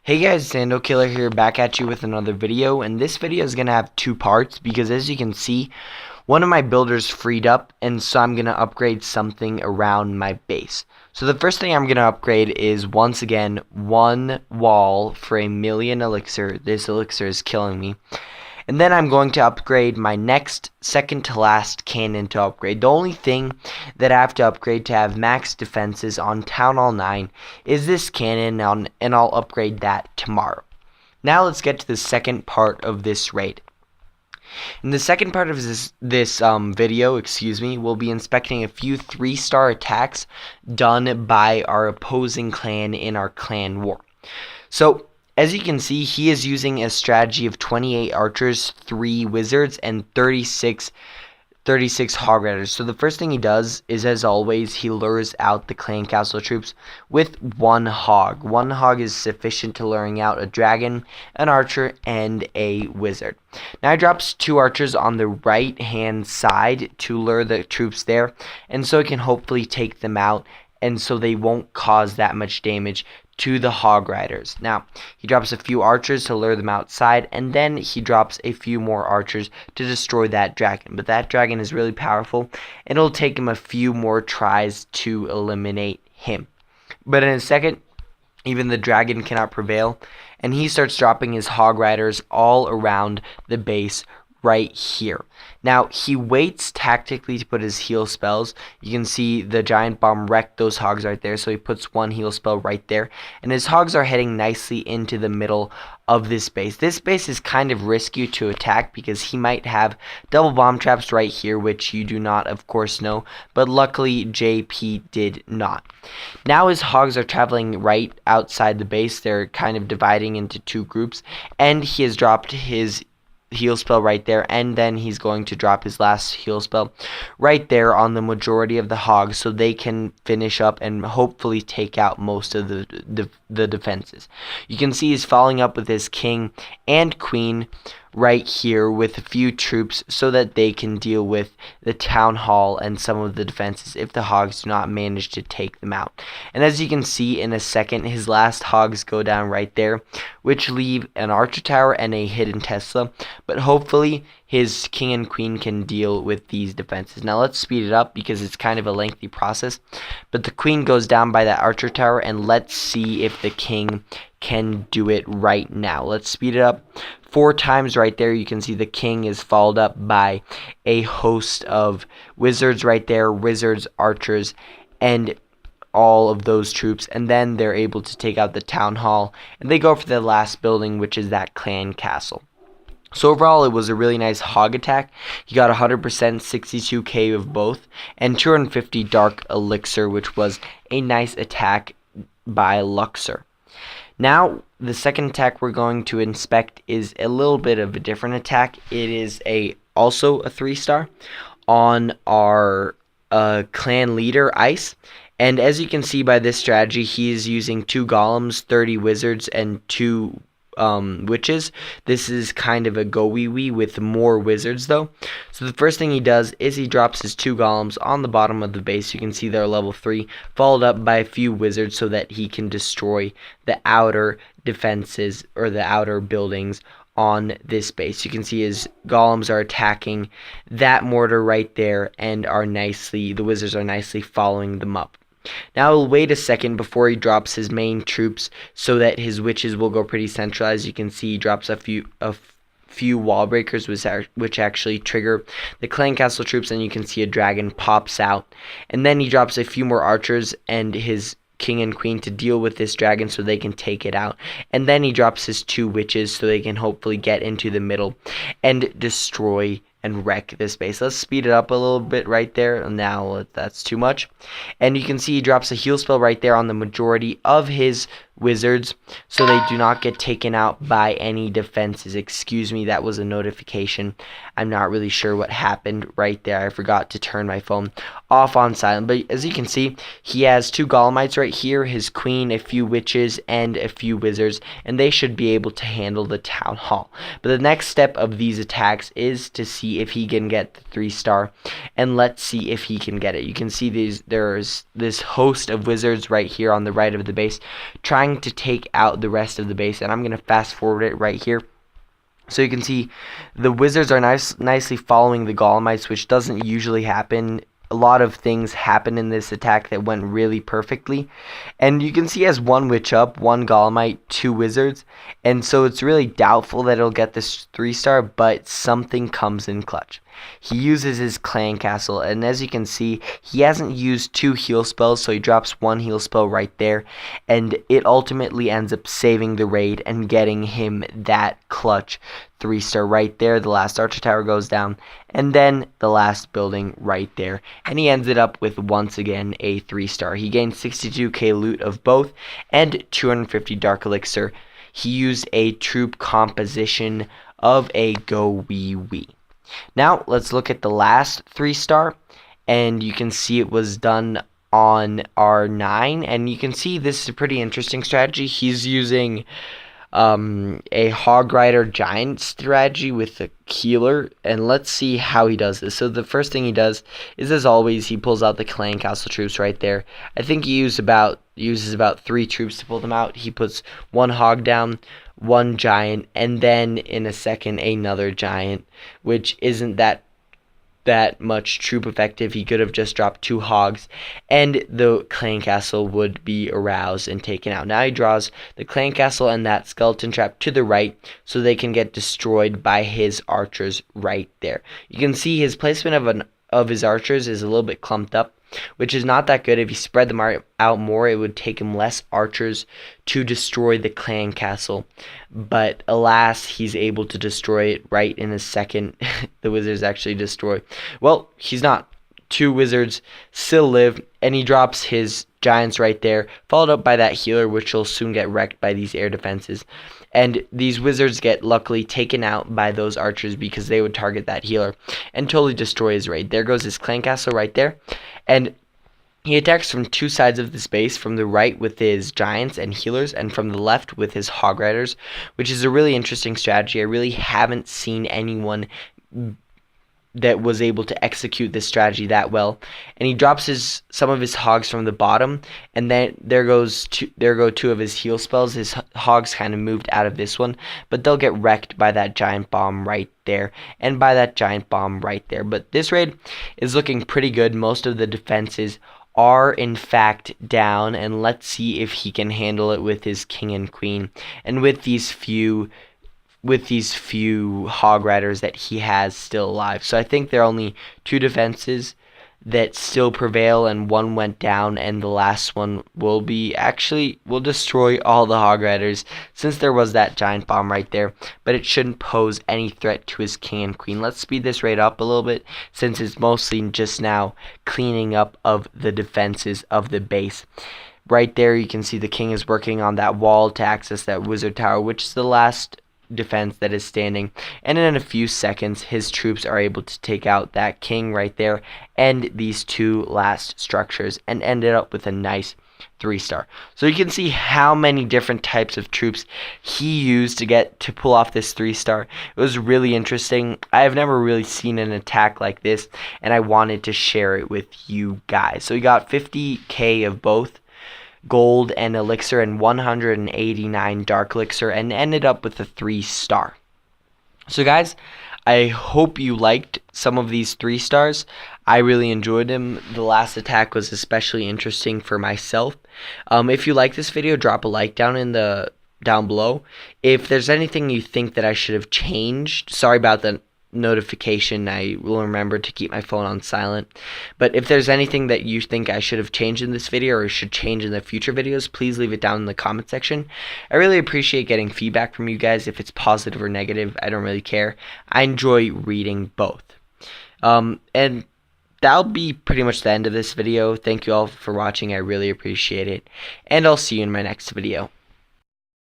Hey guys, Sando Killer here, back at you with another video, and this video is going to have two parts because as you can see, one of my builders freed up, and so I'm going to upgrade something around my base. So the first thing I'm going to upgrade is, once again, one wall for 1,000,000 elixir. This elixir is killing me. And then I'm going to upgrade my next second to last cannon to upgrade. The only thing that I have to upgrade to have max defenses on Town Hall 9 is this cannon, and I'll upgrade that tomorrow. Now let's get to the second part of this raid. In the second part of this video, we'll be inspecting a few 3-star attacks done by our opposing clan in our clan war. So, as you can see, he is using a strategy of 28 archers, 3 wizards, and 36 hog riders. So the first thing he does is, as always, he lures out the clan castle troops with 1 hog. 1 hog is sufficient to luring out a dragon, an archer, and a wizard. Now he drops 2 archers on the right hand side to lure the troops there, and so he can hopefully take them out, and so they won't cause that much damage to the hog riders. Now, he drops a few archers to lure them outside, and then he drops a few more archers to destroy that dragon. But that dragon is really powerful, and it'll take him a few more tries to eliminate him. But in a second, even the dragon cannot prevail, and he starts dropping his hog riders all around the base right here. Now, he waits tactically to put his heal spells. You can see the giant bomb wreck those hogs right there, so he puts 1 heal spell right there, and his hogs are heading nicely into the middle of this base. This base is kind of risky to attack because he might have double bomb traps right here, which you do not, of course, know, but luckily JP did not. Now his hogs are traveling right outside the base. They're kind of dividing into 2 groups, and he has dropped his heal spell right there, and then he's going to drop his last heal spell right there on the majority of the hogs so they can finish up and hopefully take out most of the defenses. You can see he's following up with his king and queen right here with a few troops so that they can deal with the town hall and some of the defenses if the hogs do not manage to take them out. And as you can see in a second, his last hogs go down right there, which leave an archer tower and a hidden Tesla, but hopefully his king and queen can deal with these defenses. Now let's speed it up because it's kind of a lengthy process, but the queen goes down by that archer tower, and let's see if the king can do it right now. Let's speed it up 4 times right there. You can see the king is followed up by a host of wizards right there, wizards, archers, and all of those troops, and then they're able to take out the town hall, and they go for the last building, which is that clan castle. So overall, it was a really nice hog attack. He got 100%, 62k of both, and 250 dark elixir, which was a nice attack by Luxor. Now, the second attack we're going to inspect is a little bit of a different attack. It is also a 3-star on our clan leader, Ice. And as you can see by this strategy, he is using 2 golems, 30 wizards, and 2 witches. This is kind of a go-wee-wee with more wizards though. So the first thing he does is he drops his 2 golems on the bottom of the base. You can see they're level 3, followed up by a few wizards so that he can destroy the outer defenses or the outer buildings on this base. You can see his golems are attacking that mortar right there, and the wizards are nicely following them up. Now we'll wait a second before he drops his main troops so that his witches will go pretty centralized. You can see he drops a few wall breakers which actually trigger the clan castle troops, and you can see a dragon pops out. And then he drops a few more archers and his king and queen to deal with this dragon so they can take it out. And then he drops his 2 witches so they can hopefully get into the middle and destroy and wreck this base. Let's speed it up a little bit right there. Now that's too much. And you can see he drops a heal spell right there on the majority of his wizards so they do not get taken out by any defenses. Excuse me, that was a notification. I'm not really sure what happened right there. I forgot to turn my phone off on silent. But as you can see, he has 2 golemites right here, his queen, a few witches, and a few wizards, and they should be able to handle the town hall. But the next step of these attacks is to see if he can get the 3-star, and let's see if he can get it. You can see there's this host of wizards right here on the right of the base trying trying to take out the rest of the base, and I'm going to fast forward it right here. So you can see the wizards are nicely following the golemites, which doesn't usually happen. A lot of things happen in this attack that went really perfectly. And you can see he has one witch up, one golemite, two wizards. And so it's really doubtful that it'll get this 3-star, but something comes in clutch. He uses his clan castle, and as you can see, he hasn't used 2 heal spells, so he drops 1 heal spell right there, and it ultimately ends up saving the raid and getting him that clutch 3-star right there. The last archer tower goes down, and then the last building right there, and he ended up with once again a 3-star. He gained 62k loot of both and 250 dark elixir. He used a troop composition of a go wee wee. Now let's look at the last 3-star, and you can see it was done on R9, and you can see this is a pretty interesting strategy. He's using a Hog Rider Giant strategy with a healer, and let's see how he does this. So the first thing he does is, as always, he pulls out the clan castle troops right there. I think he uses about 3 troops to pull them out. He puts 1 hog down, 1 giant, and then in a second another giant, which isn't that much troop effective. He could have just dropped 2 hogs and the clan castle would be aroused and taken out. Now he draws the clan castle and that skeleton trap to the right so they can get destroyed by his archers right there. You can see his placement of his archers is a little bit clumped up, which is not that good. If you spread them out more, it would take him less archers to destroy the clan castle. But alas, he's able to destroy it right in a second. The wizards actually destroy. Well, he's not. 2 wizards still live, and he drops his giants right there, followed up by that healer, which will soon get wrecked by these air defenses. And these wizards get luckily taken out by those archers because they would target that healer and totally destroy his raid. There goes his clan castle right there. And he attacks from 2 sides of the space, from the right with his giants and healers, and from the left with his hog riders, which is a really interesting strategy. I really haven't seen anyone that was able to execute this strategy that well. And he drops some of his hogs from the bottom, and then there go 2 of his heal spells. His hogs kind of moved out of this one, but they'll get wrecked by that giant bomb right there and by that giant bomb right there. But this raid is looking pretty good. Most of the defenses are in fact down, and let's see if he can handle it with his king and queen and with these few hog riders that he has still alive. So I think there are only 2 defenses that still prevail, and 1 went down, and the last one will destroy all the hog riders, since there was that giant bomb right there, but it shouldn't pose any threat to his king and queen. Let's speed this raid up a little bit, since it's mostly just now cleaning up of the defenses of the base. Right there you can see the king is working on that wall to access that wizard tower, which is the last defense that is standing, and in a few seconds his troops are able to take out that king right there and these 2 last structures, and ended up with a nice 3-star. So you can see how many different types of troops he used to pull off this 3-star. It was really interesting. I have never really seen an attack like this, and I wanted to share it with you guys. So we got 50k of both gold and elixir and 189 dark elixir, and ended up with a 3-star. So guys, I hope you liked some of these 3-stars. I really enjoyed them. The last attack was especially interesting for myself. If you like this video, drop a like down below. If there's anything you think that I should have changed, sorry about the notification, I will remember to keep my phone on silent. But if there's anything that you think I should have changed in this video or should change in the future videos, please leave it down in the comment section. I really appreciate getting feedback from you guys. If it's positive or negative, I don't really care. I enjoy reading both. And that'll be pretty much the end of this video. Thank you all for watching. I really appreciate it, and I'll see you in my next video.